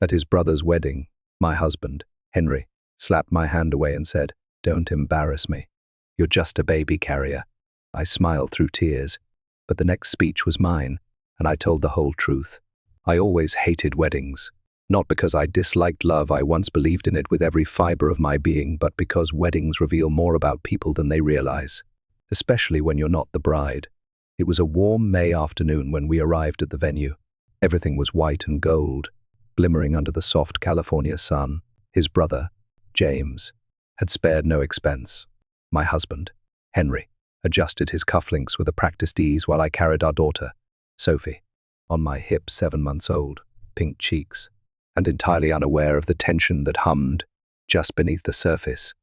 At his brother's wedding, my husband, Henry, slapped my hand away and said, "Don't embarrass me. You're just a baby carrier." I smiled through tears, but the next speech was mine, and I told the whole truth. I always hated weddings, not because I disliked love. I once believed in it with every fiber of my being, but because weddings reveal more about people than they realize, especially when you're not the bride. It was a warm May afternoon when we arrived at the venue. Everything was white and gold, glimmering under the soft California sun. His brother, James, had spared no expense. My husband, Henry, adjusted his cufflinks with a practiced ease while I carried our daughter, Sophie, on my hip, 7 months old, pink cheeks, and entirely unaware of the tension that hummed just beneath the surface.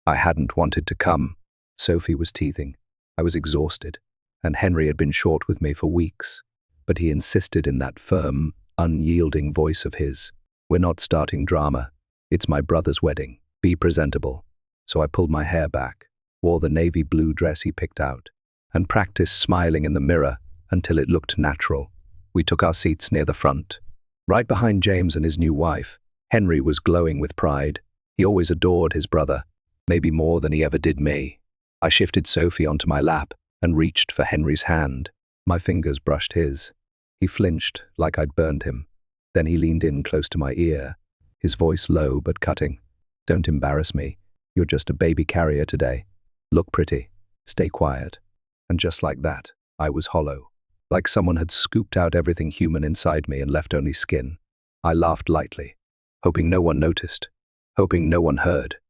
I hadn't wanted to come. Sophie was teething. I was exhausted, and Henry had been short with me for weeks, but he insisted in that firm, unyielding voice of his. "We're not starting drama. It's my brother's wedding. Be presentable." So I pulled my hair back, wore the navy blue dress he picked out, and practiced smiling in the mirror until it looked natural. We took our seats near the front. Right behind James and his new wife, Henry was glowing with pride. He always adored his brother, maybe more than he ever did me. I shifted Sophie onto my lap and reached for Henry's hand. My fingers brushed his. He flinched like I'd burned him. Then he leaned in close to my ear, his voice low but cutting. "Don't embarrass me. You're just a baby carrier today. Look pretty. Stay quiet." And just like that, I was hollow, like someone had scooped out everything human inside me and left only skin. I laughed lightly, hoping no one noticed, hoping no one heard.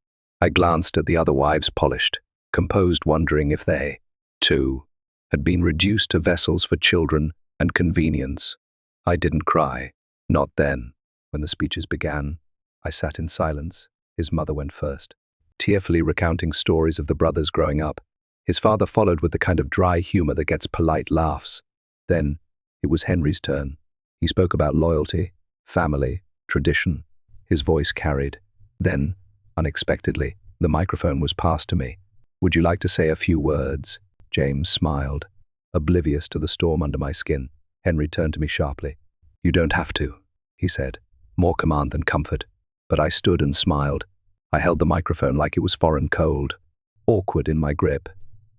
I glanced at the other wives, polished, composed, wondering if they, too, had been reduced to vessels for children and convenience. I didn't cry, not then. When the speeches began, I sat in silence. His mother went first, tearfully recounting stories of the brothers growing up. His father followed with the kind of dry humor that gets polite laughs. Then it was Henry's turn. He spoke about loyalty, family, tradition. His voice carried. Then, unexpectedly, the microphone was passed to me. "Would you like to say a few words?" James smiled, oblivious to the storm under my skin. Henry turned to me sharply. "You don't have to," he said, more command than comfort. But I stood and smiled. I held the microphone like it was foreign cold, awkward in my grip,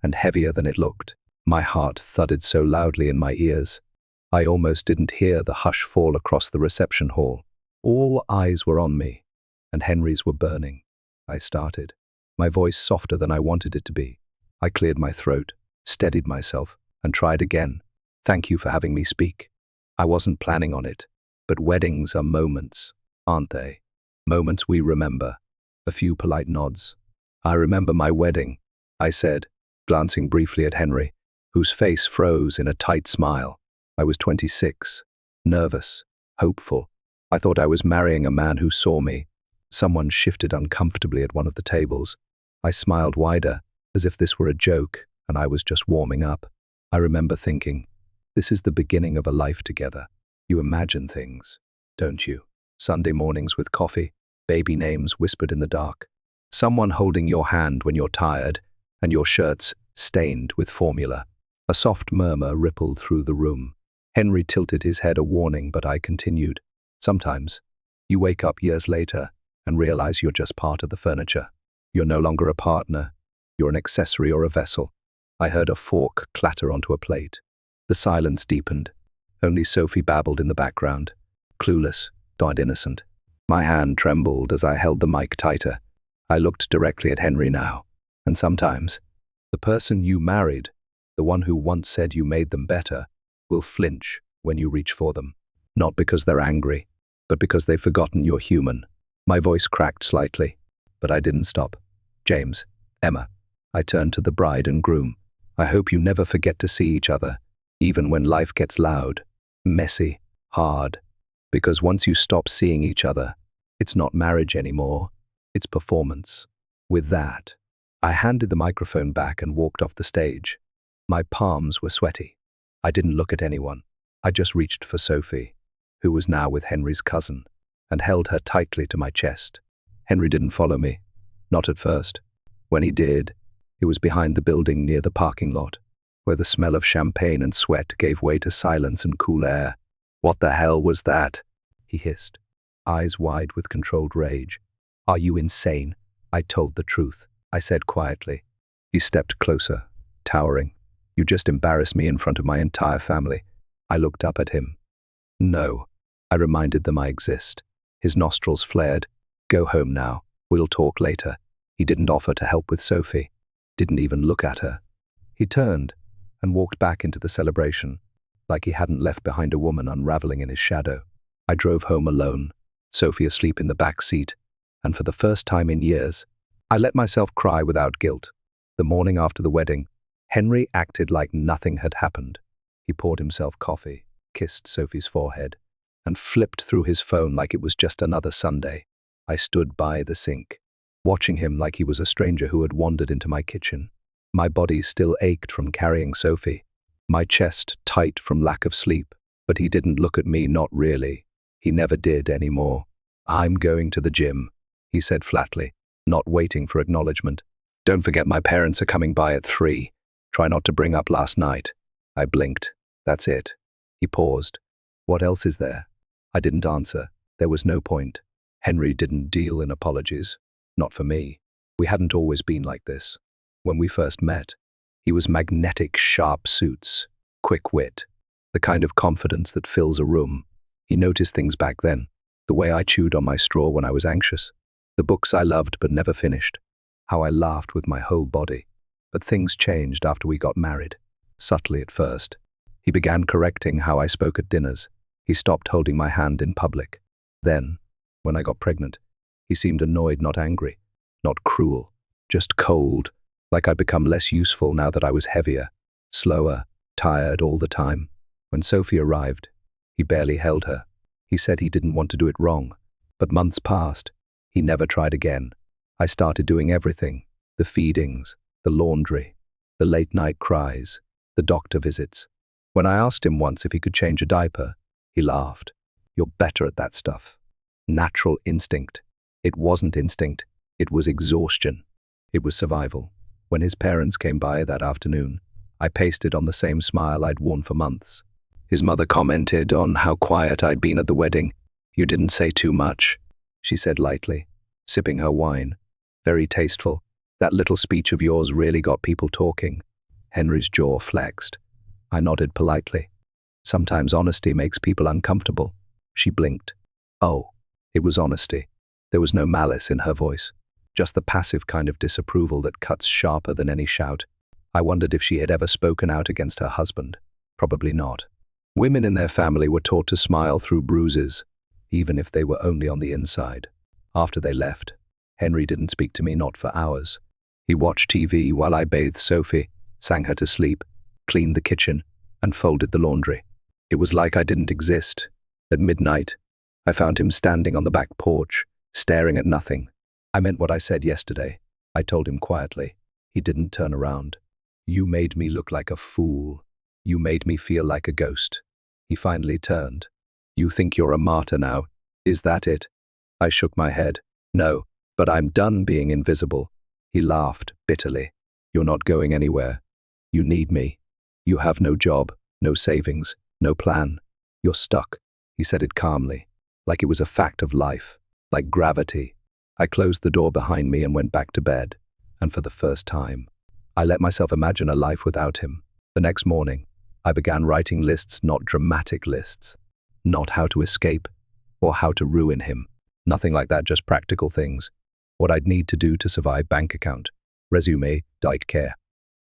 and heavier than it looked. My heart thudded so loudly in my ears, I almost didn't hear the hush fall across the reception hall. All eyes were on me, and Henry's were burning. I started, my voice softer than I wanted it to be. I cleared my throat, steadied myself, and tried again. "Thank you for having me speak. I wasn't planning on it, but weddings are moments, aren't they? Moments we remember." A few polite nods. "I remember my wedding," I said, glancing briefly at Henry, whose face froze in a tight smile. I was 26, nervous, hopeful. I thought I was marrying a man who saw me. Someone shifted uncomfortably at one of the tables. I smiled wider, as if this were a joke, and I was just warming up. I remember thinking, this is the beginning of a life together. You imagine things, don't you? Sunday mornings with coffee, baby names whispered in the dark, someone holding your hand when you're tired, and your shirts stained with formula. A soft murmur rippled through the room. Henry tilted his head a warning, but I continued. Sometimes, you wake up years later and realize you're just part of the furniture. You're no longer a partner. You're an accessory or a vessel. I heard a fork clatter onto a plate. The silence deepened. Only Sophie babbled in the background, clueless, died innocent. My hand trembled as I held the mic tighter. I looked directly at Henry now. And sometimes, the person you married, the one who once said you made them better, will flinch when you reach for them. Not because they're angry, but because they've forgotten you're human. My voice cracked slightly, but I didn't stop. "James, Emma," I turned to the bride and groom. "I hope you never forget to see each other, even when life gets loud, messy, hard. Because once you stop seeing each other, it's not marriage anymore, it's performance." With that, I handed the microphone back and walked off the stage. My palms were sweaty. I didn't look at anyone. I just reached for Sophie, who was now with Henry's cousin, and held her tightly to my chest. Henry didn't follow me. Not at first. When he did, it was behind the building near the parking lot, where the smell of champagne and sweat gave way to silence and cool air. "What the hell was that?" he hissed. eyes wide with controlled rage. "Are you insane?" I told the truth, I said quietly. He stepped closer, towering. "You just embarrassed me in front of my entire family." I looked up at him. "No," I reminded them I exist. His nostrils flared. "Go home now. We'll talk later." He didn't offer to help with Sophie. Didn't even look at her. He turned and walked back into the celebration, like he hadn't left behind a woman unraveling in his shadow. I drove home alone, Sophie asleep in the back seat, and for the first time in years, I let myself cry without guilt. The morning after the wedding, Henry acted like nothing had happened. He poured himself coffee, kissed Sophie's forehead, and flipped through his phone like it was just another Sunday. I stood by the sink, watching him like he was a stranger who had wandered into my kitchen. My body still ached from carrying Sophie, my chest tight from lack of sleep, but he didn't look at me, not really. He never did anymore. "I'm going to the gym," he said flatly, not waiting for acknowledgement. "Don't forget my parents are coming by at 3. Try not to bring up last night." I blinked. "That's it." He paused. "What else is there?" I didn't answer. There was no point. Henry didn't deal in apologies. Not for me. We hadn't always been like this. When we first met, he was magnetic, sharp suits, quick wit, the kind of confidence that fills a room. He noticed things back then, the way I chewed on my straw when I was anxious, the books I loved but never finished, how I laughed with my whole body. But things changed after we got married, subtly at first. He began correcting how I spoke at dinners. He stopped holding my hand in public. Then, when I got pregnant, he seemed annoyed, not angry, not cruel, just cold, like I'd become less useful now that I was heavier, slower, tired all the time. When Sophie arrived, he barely held her. He said he didn't want to do it wrong, but months passed. He never tried again. I started doing everything, the feedings, the laundry, the late-night cries, the doctor visits. When I asked him once if he could change a diaper, he laughed. "You're better at that stuff." Natural instinct. It wasn't instinct. It was exhaustion. It was survival. When his parents came by that afternoon, I pasted on the same smile I'd worn for months. His mother commented on how quiet I'd been at the wedding. "You didn't say too much," she said lightly, sipping her wine. "Very tasteful. That little speech of yours really got people talking." Henry's jaw flexed. I nodded politely. "Sometimes honesty makes people uncomfortable." She blinked. "Oh." It was honesty. There was no malice in her voice, just the passive kind of disapproval that cuts sharper than any shout. I wondered if she had ever spoken out against her husband. Probably not. Women in their family were taught to smile through bruises, even if they were only on the inside. After they left, Henry didn't speak to me, not for hours. He watched TV while I bathed Sophie, sang her to sleep, cleaned the kitchen, and folded the laundry. It was like I didn't exist. At midnight, I found him standing on the back porch, staring at nothing. "I meant what I said yesterday," I told him quietly. He didn't turn around. "You made me look like a fool. You made me feel like a ghost." He finally turned. "You think you're a martyr now? Is that it?" I shook my head. "No, but I'm done being invisible." He laughed bitterly. "You're not going anywhere. You need me. You have no job, no savings, no plan. You're stuck." He said it calmly, like it was a fact of life, like gravity. I closed the door behind me and went back to bed, and for the first time, I let myself imagine a life without him. The next morning, I began writing lists, not dramatic lists, not how to escape or how to ruin him. Nothing like that, just practical things. What I'd need to do to survive: bank account, resume, diet care.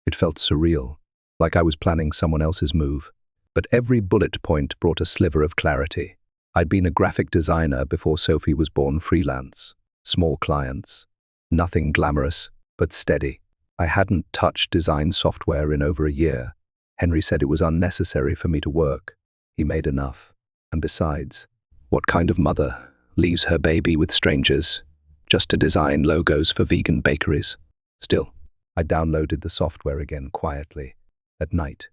It felt surreal, like I was planning someone else's move. But every bullet point brought a sliver of clarity. I'd been a graphic designer before Sophie was born, freelance, small clients. Nothing glamorous, but steady. I hadn't touched design software in over a year. Henry said it was unnecessary for me to work. He made enough. And besides, what kind of mother leaves her baby with strangers just to design logos for vegan bakeries? Still, I downloaded the software again quietly. At night,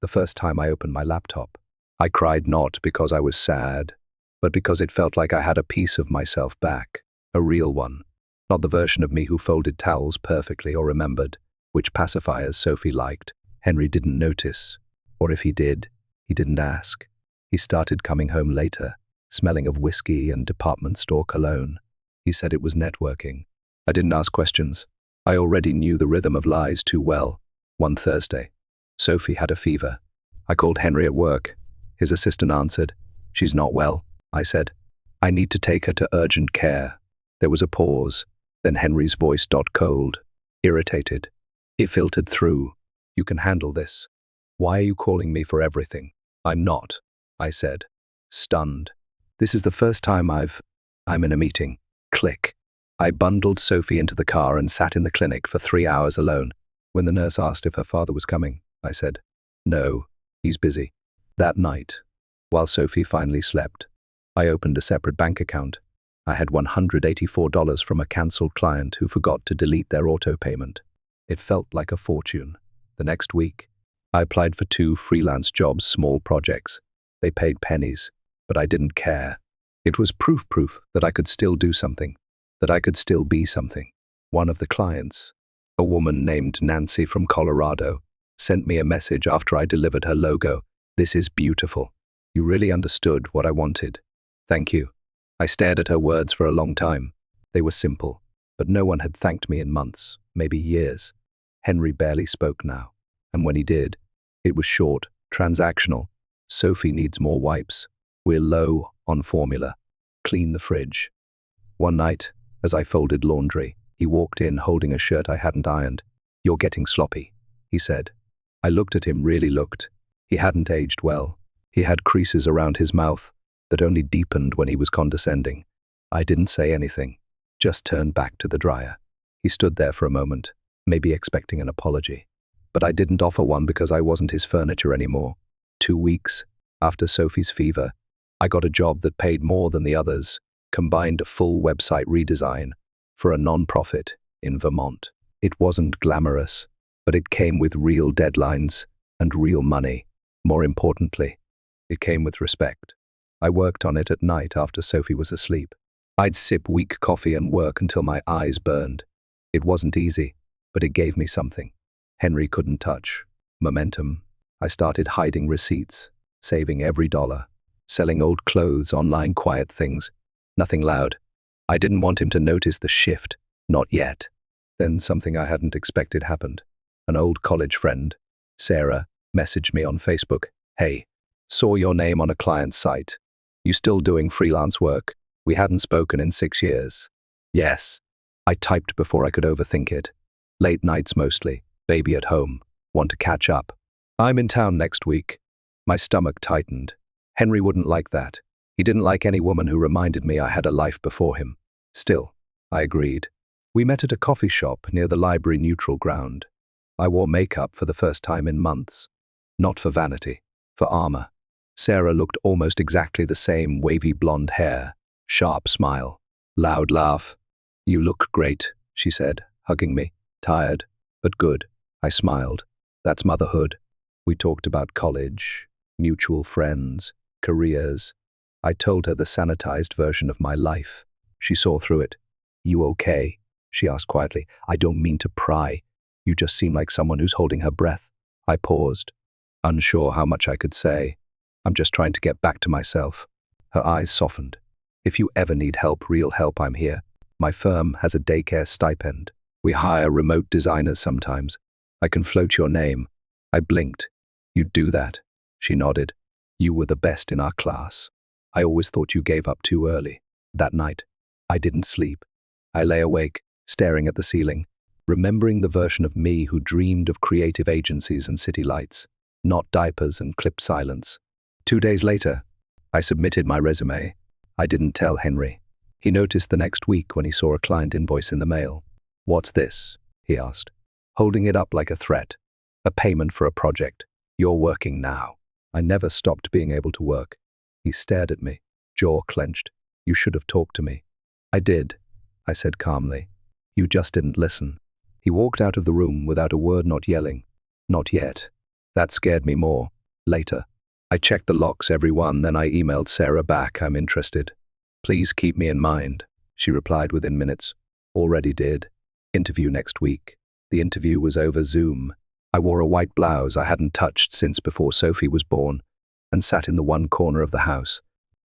the first time I opened my laptop, I cried not because I was sad, but because it felt like I had a piece of myself back, a real one. Not the version of me who folded towels perfectly or remembered which pacifiers Sophie liked. Henry didn't notice, or if he did, he didn't ask. He started coming home later, smelling of whiskey and department store cologne. He said it was networking. I didn't ask questions. I already knew the rhythm of lies too well. One Thursday, Sophie had a fever. I called Henry at work. His assistant answered. "She's not well," I said. "I need to take her to urgent care." There was a pause. Then Henry's voice got cold, irritated. It filtered through. "You can handle this. Why are you calling me for everything?" "I'm not," I said, stunned. "This is the first time I'm in a meeting." Click. I bundled Sophie into the car and sat in the clinic for 3 hours alone. When the nurse asked if her father was coming, I said, "No, he's busy." That night, while Sophie finally slept, I opened a separate bank account. I had $184 from a cancelled client who forgot to delete their auto payment. It felt like a fortune. The next week, I applied for 2 freelance jobs, small projects. They paid pennies, but I didn't care. It was proof that I could still do something, that I could still be something. One of the clients, a woman named Nancy from Colorado, sent me a message after I delivered her logo. "This is beautiful. You really understood what I wanted. Thank you." I stared at her words for a long time. They were simple, but no one had thanked me in months, maybe years. Henry barely spoke now, and when he did, it was short, transactional. "Sophie needs more wipes. We're low on formula. Clean the fridge." One night, as I folded laundry, he walked in holding a shirt I hadn't ironed. "You're getting sloppy," he said. I looked at him, really looked. He hadn't aged well. He had creases around his mouth that only deepened when he was condescending. I didn't say anything, just turned back to the dryer. He stood there for a moment, maybe expecting an apology. But I didn't offer one because I wasn't his furniture anymore. 2 weeks after Sophie's fever, I got a job that paid more than the others, combined a full website redesign for a non-profit in Vermont. It wasn't glamorous, but it came with real deadlines and real money. More importantly, it came with respect. I worked on it at night after Sophie was asleep. I'd sip weak coffee and work until my eyes burned. It wasn't easy, but it gave me something Henry couldn't touch. Momentum. I started hiding receipts, saving every dollar, selling old clothes, online, quiet things. Nothing loud. I didn't want him to notice the shift. Not yet. Then something I hadn't expected happened. An old college friend, Sarah, messaged me on Facebook. "Hey, saw your name on a client's site. You still doing freelance work? We hadn't spoken in 6 years." "Yes." I typed before I could overthink it. "Late nights mostly. Baby at home. Want to catch up. I'm in town next week." My stomach tightened. Henry wouldn't like that. He didn't like any woman who reminded me I had a life before him. Still, I agreed. We met at a coffee shop near the library neutral ground. I wore makeup for the first time in months. Not for vanity, for armor. Sarah looked almost exactly the same, wavy blonde hair, sharp smile, loud laugh. "You look great," she said, hugging me. "Tired, but good." I smiled. That's motherhood. We talked about college, mutual friends, careers. I told her the sanitized version of my life. She saw through it. "You okay?" she asked quietly. "I don't mean to pry. You just seem like someone who's holding her breath." I paused, unsure how much I could say. "I'm just trying to get back to myself." Her eyes softened. "If you ever need help, real help, I'm here. My firm has a daycare stipend. We hire remote designers sometimes. I can float your name." I blinked. "You'd do that?" She nodded. "You were the best in our class. I always thought you gave up too early." That night, I didn't sleep. I lay awake, staring at the ceiling, remembering the version of me who dreamed of creative agencies and city lights, not diapers and clipped silence. 2 days later, I submitted my resume. I didn't tell Henry. He noticed the next week when he saw a client invoice in the mail. "What's this?" he asked, holding it up like a threat. "A payment for a project. You're working now." I never stopped being able to work. He stared at me, jaw clenched. "You should have talked to me." "I did," I said calmly. "You just didn't listen." He walked out of the room without a word, not yelling. "Not yet." That scared me more. Later, I checked the locks, every one, then I emailed Sarah back, "I'm interested. Please keep me in mind." She replied within minutes. "Already did. Interview next week." The interview was over Zoom. I wore a white blouse I hadn't touched since before Sophie was born, and sat in the one corner of the house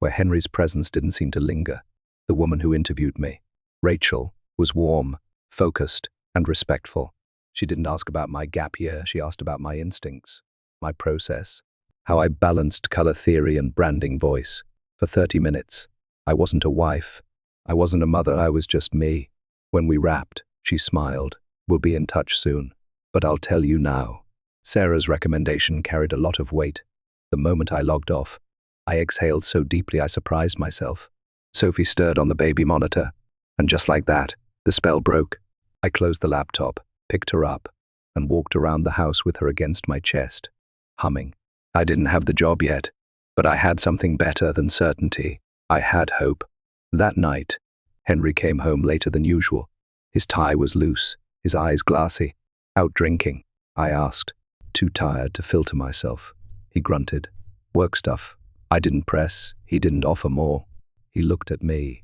where Henry's presence didn't seem to linger. The woman who interviewed me, Rachel, was warm, focused, and respectful. She didn't ask about my gap year, she asked about my instincts, my process, how I balanced color theory and branding voice. For 30 minutes, I wasn't a wife, I wasn't a mother, I was just me. When we wrapped, she smiled. We'll be in touch soon. But I'll tell you now. Sarah's recommendation carried a lot of weight. The moment I logged off, I exhaled so deeply I surprised myself. Sophie stirred on the baby monitor, and just like that, the spell broke. I closed the laptop, picked her up, and walked around the house with her against my chest, humming. I didn't have the job yet, but I had something better than certainty. I had hope. That night, Henry came home later than usual. His tie was loose, his eyes glassy. Out drinking, I asked, too tired to filter myself. He grunted. Work stuff. I didn't press, he didn't offer more. He looked at me.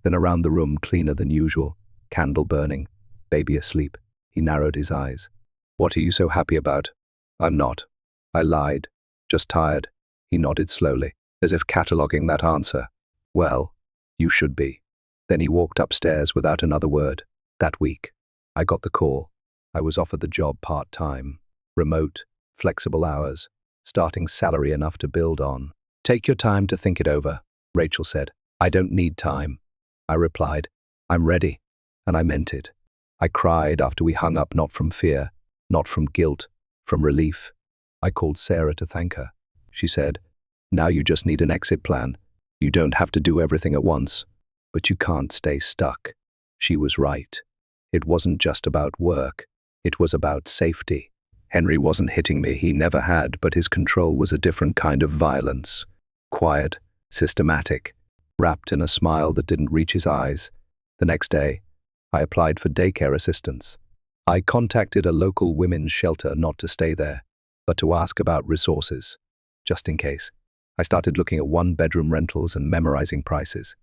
Then around the room, cleaner than usual, candle burning, baby asleep. He narrowed his eyes. What are you so happy about? I'm not. I lied. Just tired. He nodded slowly, as if cataloguing that answer. Well, you should be. Then he walked upstairs without another word. That week, I got the call. I was offered the job part-time, remote, flexible hours, starting salary enough to build on. Take your time to think it over, Rachel said. I don't need time. I replied, I'm ready. And I meant it. I cried after we hung up, not from fear, not from guilt, from relief. I called Sarah to thank her. She said, now you just need an exit plan. You don't have to do everything at once, but you can't stay stuck. She was right. It wasn't just about work. It was about safety. Henry wasn't hitting me, he never had, but his control was a different kind of violence. Quiet, systematic, wrapped in a smile that didn't reach his eyes. The next day, I applied for daycare assistance. I contacted a local women's shelter not to stay there, but to ask about resources, just in case. I started looking at one-bedroom rentals and memorizing prices.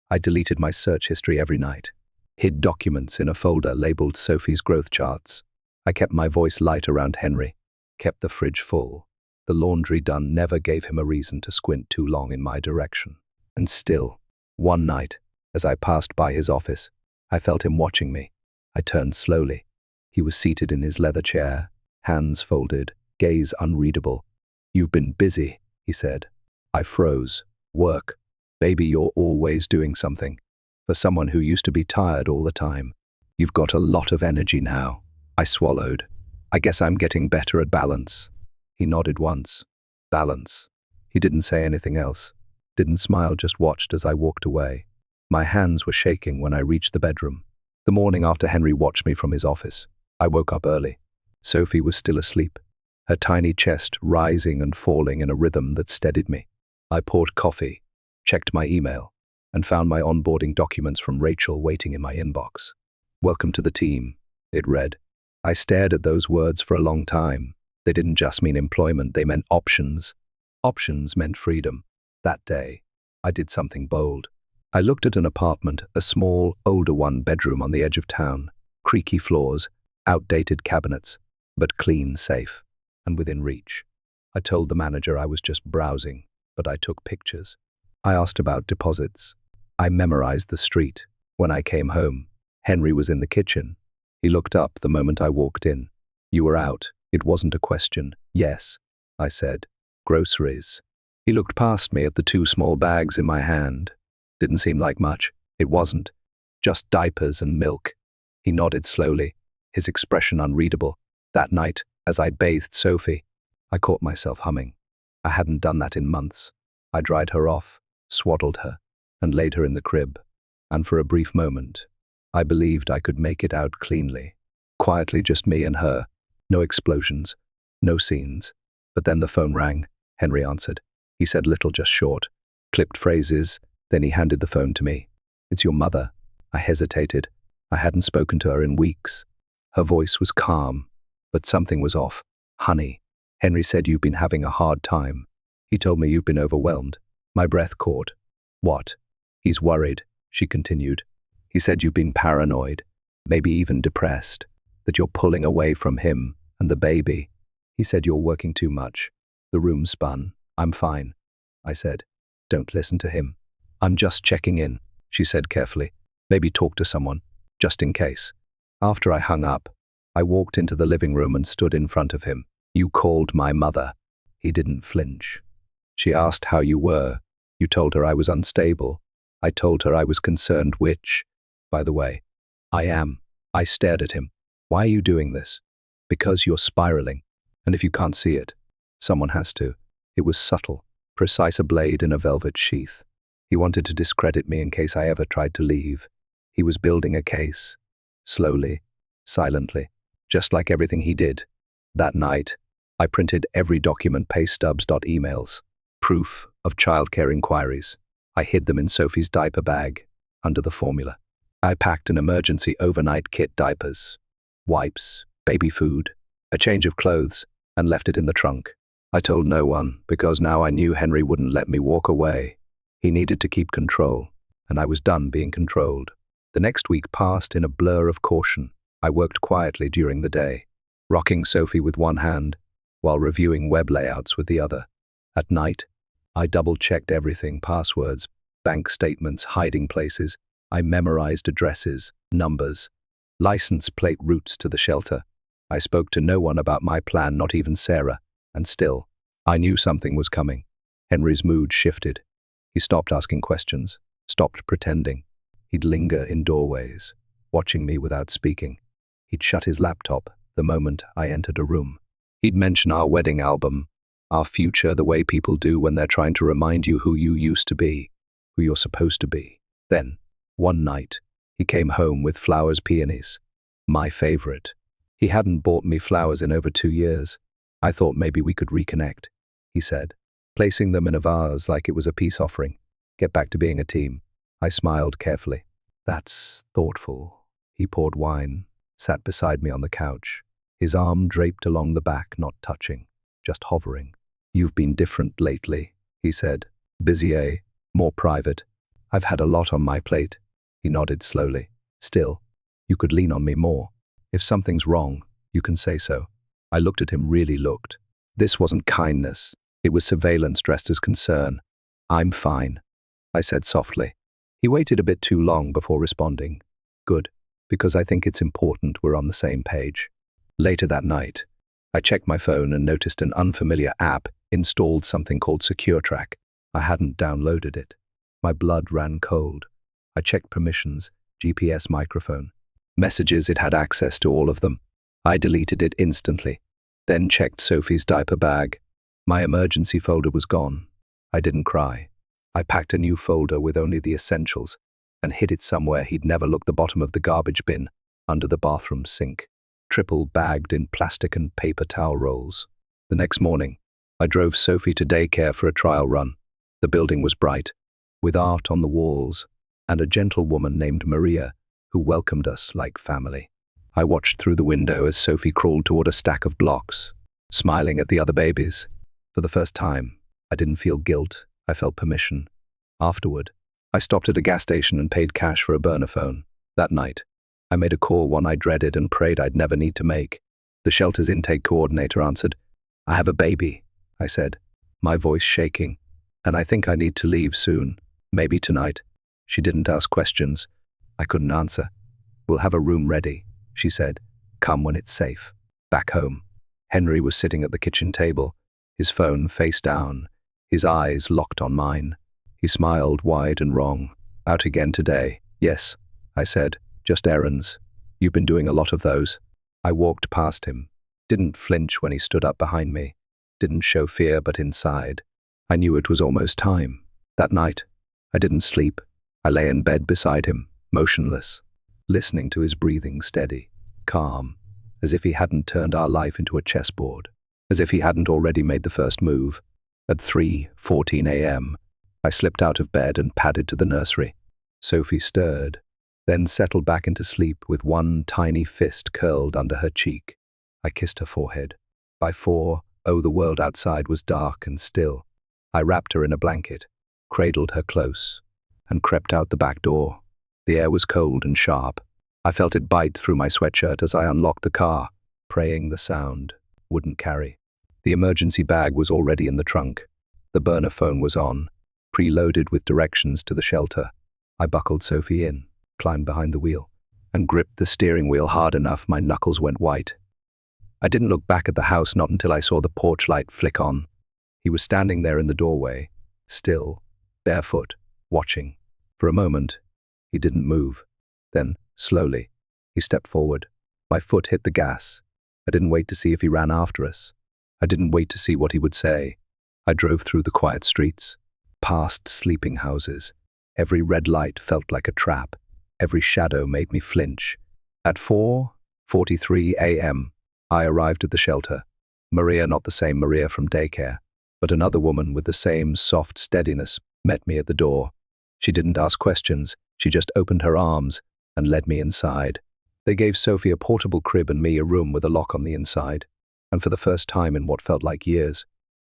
I deleted my search history every night, hid documents in a folder labeled Sophie's growth charts. I kept my voice light around Henry, kept the fridge full. The laundry done never gave him a reason to squint too long in my direction. And still, one night, as I passed by his office, I felt him watching me. I turned slowly. He was seated in his leather chair, hands folded, gaze unreadable. You've been busy, he said. I froze. Work. Baby, you're always doing something. For someone who used to be tired all the time, you've got a lot of energy now. I swallowed. I guess I'm getting better at balance. He nodded once. Balance. He didn't say anything else. Didn't smile, just watched as I walked away. My hands were shaking when I reached the bedroom. The morning after Henry watched me from his office, I woke up early. Sophie was still asleep, her tiny chest rising and falling in a rhythm that steadied me. I poured coffee, checked my email, and found my onboarding documents from Rachel waiting in my inbox. Welcome to the team, it read. I stared at those words for a long time. They didn't just mean employment, they meant options. Options meant freedom. That day, I did something bold. I looked at an apartment, a small, older one-bedroom on the edge of town, creaky floors, outdated cabinets, but clean, safe, and within reach. I told the manager I was just browsing, but I took pictures. I asked about deposits. I memorized the street. When I came home, Henry was in the kitchen. He looked up the moment I walked in. You were out. It wasn't a question. Yes, I said. Groceries. He looked past me at the 2 small bags in my hand. Didn't seem like much. It wasn't. Just diapers and milk. He nodded slowly, his expression unreadable. That night, as I bathed Sophie, I caught myself humming. I hadn't done that in months. I dried her off, swaddled her, and laid her in the crib. And for a brief moment, I believed I could make it out cleanly. Quietly, just me and her. No explosions, no scenes. But then the phone rang. Henry answered. He said little, just short, clipped phrases. Then he handed the phone to me. It's your mother. I hesitated. I hadn't spoken to her in weeks. Her voice was calm, but something was off. Honey, Henry said you've been having a hard time. He told me you've been overwhelmed. My breath caught. What? He's worried, she continued. He said you've been paranoid, maybe even depressed, that you're pulling away from him and the baby. He said you're working too much. The room spun. I'm fine, I said. Don't listen to him. I'm just checking in, she said carefully. Maybe talk to someone, just in case. After I hung up, I walked into the living room and stood in front of him. You called my mother. He didn't flinch. She asked how you were. You told her I was unstable. I told her I was concerned, which, by the way, I am. I stared at him. Why are you doing this? Because you're spiraling. And if you can't see it, someone has to. It was subtle, precise, a blade in a velvet sheath. He wanted to discredit me in case I ever tried to leave. He was building a case. Slowly, silently, just like everything he did. That night, I printed every document, pay stubs, emails, proof of childcare inquiries. I hid them in Sophie's diaper bag, under the formula. I packed an emergency overnight kit, diapers, wipes, baby food, a change of clothes, and left it in the trunk. I told no one, because now I knew Henry wouldn't let me walk away. He needed to keep control, and I was done being controlled. The next week passed in a blur of caution. I worked quietly during the day, rocking Sophie with one hand, while reviewing web layouts with the other. At night, I double-checked everything, passwords, bank statements, hiding places. I memorized addresses, numbers, license plate routes to the shelter. I spoke to no one about my plan, not even Sarah, and still, I knew something was coming. Henry's mood shifted. He stopped asking questions, stopped pretending. He'd linger in doorways, watching me without speaking. He'd shut his laptop the moment I entered a room. He'd mention our wedding album, our future, the way people do when they're trying to remind you who you used to be, who you're supposed to be. Then, one night, he came home with flowers, peonies, my favorite. He hadn't bought me flowers in over 2 years. I thought maybe we could reconnect, he said, placing them in a vase like it was a peace offering. Get back to being a team. I smiled carefully. That's thoughtful. He poured wine, sat beside me on the couch, his arm draped along the back, not touching, just hovering. You've been different lately, he said. Busy, eh? More private. I've had a lot on my plate. He nodded slowly. Still, you could lean on me more. If something's wrong, you can say so. I looked at him, really looked. This wasn't kindness. It was surveillance dressed as concern. I'm fine, I said softly. He waited a bit too long before responding. Good, because I think it's important we're on the same page. Later that night, I checked my phone and noticed an unfamiliar app installed, something called SecureTrack. I hadn't downloaded it. My blood ran cold. I checked permissions, GPS, microphone. Messages, it had access to all of them. I deleted it instantly, then checked Sophie's diaper bag. My emergency folder was gone. I didn't cry. I packed a new folder with only the essentials and hid it somewhere he'd never look, the bottom of the garbage bin, under the bathroom sink, triple bagged in plastic and paper towel rolls. The next morning, I drove Sophie to daycare for a trial run. The building was bright, with art on the walls, and a gentle woman named Maria who welcomed us like family. I watched through the window as Sophie crawled toward a stack of blocks, smiling at the other babies. For the first time, I didn't feel guilt, I felt permission. Afterward, I stopped at a gas station and paid cash for a burner phone. That night, I made a call, one I dreaded and prayed I'd never need to make. The shelter's intake coordinator answered. I have a baby, I said, my voice shaking, and I think I need to leave soon, maybe tonight. She didn't ask questions. I couldn't answer. We'll have a room ready, she said. Come when it's safe. Back home, Henry was sitting at the kitchen table, his phone face down, his eyes locked on mine. He smiled wide and wrong. Out again today? Yes, I said. Just errands. You've been doing a lot of those. I walked past him. Didn't flinch when he stood up behind me. Didn't show fear, but inside, I knew it was almost time. That night, I didn't sleep. I lay in bed beside him, motionless, listening to his breathing, steady, calm, as if he hadn't turned our life into a chessboard, as if he hadn't already made the first move. At 3:14 a.m., I slipped out of bed and padded to the nursery. Sophie stirred, then settled back into sleep with one tiny fist curled under her cheek. I kissed her forehead. By 4, the world outside was dark and still. I wrapped her in a blanket, cradled her close, and crept out the back door. The air was cold and sharp. I felt it bite through my sweatshirt as I unlocked the car, praying the sound wouldn't carry. The emergency bag was already in the trunk. The burner phone was on. preloaded with directions to the shelter. I buckled Sophie in, climbed behind the wheel, and gripped the steering wheel hard enough my knuckles went white. I didn't look back at the house not until I saw the porch light flick on. He was standing there in the doorway, still, barefoot, watching. For a moment, he didn't move. Then, slowly, he stepped forward. My foot hit the gas. I didn't wait to see if he ran after us. I didn't wait to see what he would say. I drove through the quiet streets, past sleeping houses. Every red light felt like a trap. Every shadow made me flinch. At 4:43 a.m., I arrived at the shelter. Maria, not the same Maria from daycare, but another woman with the same soft steadiness, met me at the door. She didn't ask questions. She just opened her arms and led me inside. They gave Sophie a portable crib and me a room with a lock on the inside. And for the first time in what felt like years,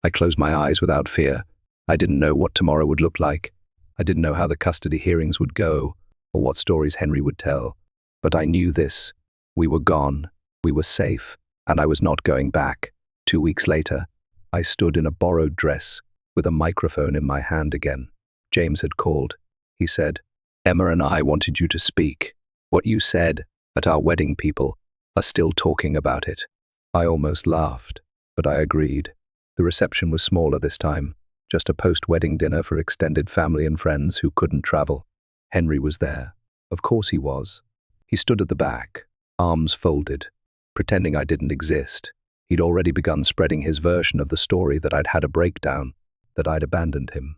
I closed my eyes without fear. I didn't know what tomorrow would look like. I didn't know how the custody hearings would go or what stories Henry would tell. But I knew this. We were gone. We were safe. And I was not going back. 2 weeks later, I stood in a borrowed dress with a microphone in my hand again. James had called. He said, "Emma and I wanted you to speak. What you said at our wedding, people are still talking about it." I almost laughed, but I agreed. The reception was smaller this time, just a post-wedding dinner for extended family and friends who couldn't travel. Henry was there. Of course he was. He stood at the back, arms folded, pretending I didn't exist. He'd already begun spreading his version of the story that I'd had a breakdown, that I'd abandoned him.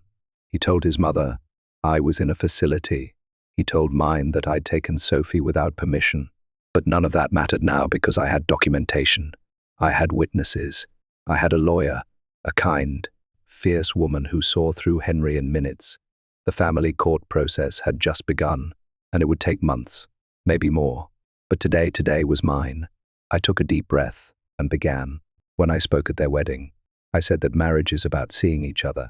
He told his mother I was in a facility. He told mine that I'd taken Sophie without permission. But none of that mattered now because I had documentation. I had witnesses. I had a lawyer, a kind, fierce woman who saw through Henry in minutes. The family court process had just begun, and it would take months, maybe more. But today was mine. I took a deep breath and began. When I spoke at their wedding, I said that marriage is about seeing each other,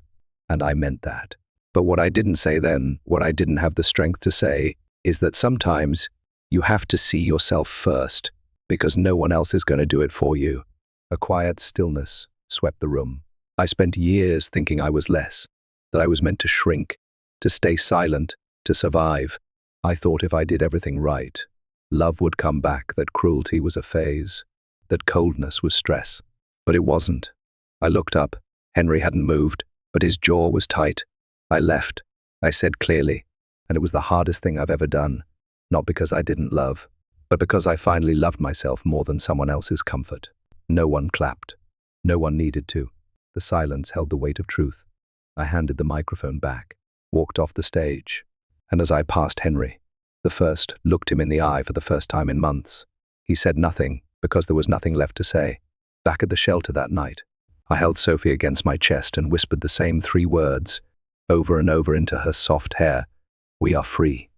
and I meant that. But what I didn't say then, what I didn't have the strength to say, is that sometimes you have to see yourself first, because no one else is going to do it for you. A quiet stillness swept the room. I spent years thinking I was less, that I was meant to shrink, to stay silent, to survive. I thought if I did everything right, love would come back, that cruelty was a phase, that coldness was stress. But it wasn't. I looked up. Henry hadn't moved, but his jaw was tight. I left. I said clearly, and it was the hardest thing I've ever done, not because I didn't love, but because I finally loved myself more than someone else's comfort. No one clapped. No one needed to. The silence held the weight of truth. I handed the microphone back, walked off the stage, and as I passed Henry, the first looked him in the eye for the first time in months. He said nothing because there was nothing left to say. Back at the shelter that night, I held Sophie against my chest and whispered the same 3 words over and over into her soft hair. "We are free."